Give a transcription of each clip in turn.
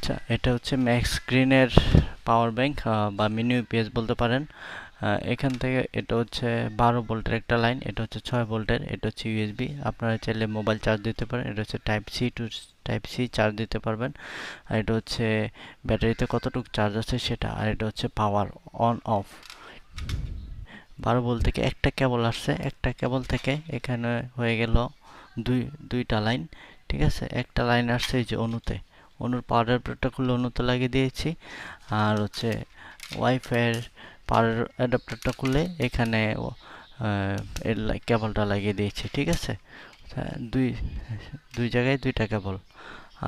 আচ্ছা, এটা হচ্ছে ম্যাক্স গ্রিনের পাওয়ার ব্যাংক বা মিনি ইউপিএস বলতে পারেন। এখান থেকে এটা হচ্ছে 12 ভোল্টের একটা লাইন, এটা হচ্ছে 6 ভোল্টের, এটা হচ্ছে ইউএসবি। আপনারা চাইলে মোবাইল চার্জ দিতে পারেন। এটা হচ্ছে type C to type C charge দিতে পারবেন। আর এটা হচ্ছে ব্যাটারিতে কতটুকু চার্জ আছে সেটা। আর এটা হচ্ছে পাওয়ার অন অফ। 12 ভোল্ট থেকে একটা কেবল আসছে, একটা কেবল থেকে এখানে হয়ে গেল দুইটা লাইন। ঠিক আছে, একটা লাইন আসছে এই যে অনুতে, অনুর পাওয়ার অ্যাডাপ্টারটা খুলে অনুতে লাগিয়ে দিয়েছি। আর হচ্ছে ওয়াইফাইয়ের পাওয়ার অ্যাডাপ্টারটা খুলে এখানে এর কেবলটা লাগিয়ে দিয়েছি। ঠিক আছে, দুই দুই জায়গায় দুইটা কেবল।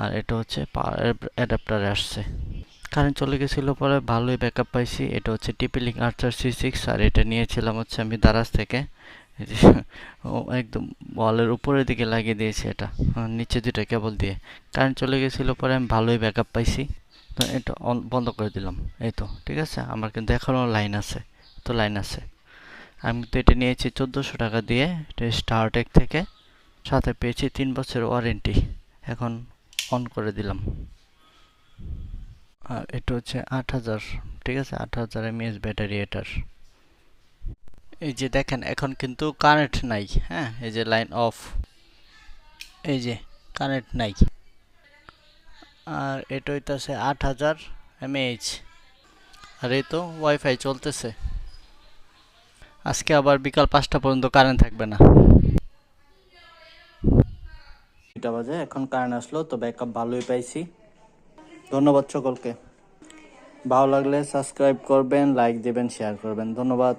আর এটা হচ্ছে পাওয়ার অ্যাডাপ্টারে আসছে। কারেন্ট চলে গেছিল পরে ভালোই ব্যাকআপ পাইছি। এটা হচ্ছে টিপি-লিঙ্ক R4C6 আর এটা নিয়েছিলাম হচ্ছে আমি দারাজ থেকে। ও একদম ওয়ালের উপরের দিকে লাগিয়ে দিয়েছি এটা, নিচে দুইটা কেবল দিয়ে। কারেন্ট চলে গেছিল পরে আমি ভালোই ব্যাকআপ পাইছি, তো এটা বন্ধ করে দিলাম। এই তো ঠিক আছে, আমার কিন্তু এখনও লাইন আছে, তো লাইন আছে। আমি তো এটা নিয়েছি 1400 টাকা দিয়ে, এটা স্টারটেক থেকে। সাথে পেয়েছি 3 বছর ওয়ারেন্টি। এখন অন করে দিলাম। আর এটা হচ্ছে 8000, ঠিক আছে, 8000 mAh ব্যাটারি এটার। এই যে দেখেন এখন কিন্তু কারেন্ট নাই, হ্যাঁ, এই যে লাইন অফ, এই যে কারেন্ট নাই। আর এটা হইতাছে 8000 mAh। আর এই তো ওয়াইফাই চলতেছে। আজকে আবার বিকাল 5টা পর্যন্ত কারেন্ট থাকবে না। 2টা বাজে, এখন কারেন্ট আসলো, তো ব্যাকআপ ভালোই পাইছি। ধন্যবাদ সকলকে। ভালো লাগলে সাবস্ক্রাইব করবেন, লাইক দিবেন, শেয়ার করবেন। ধন্যবাদ।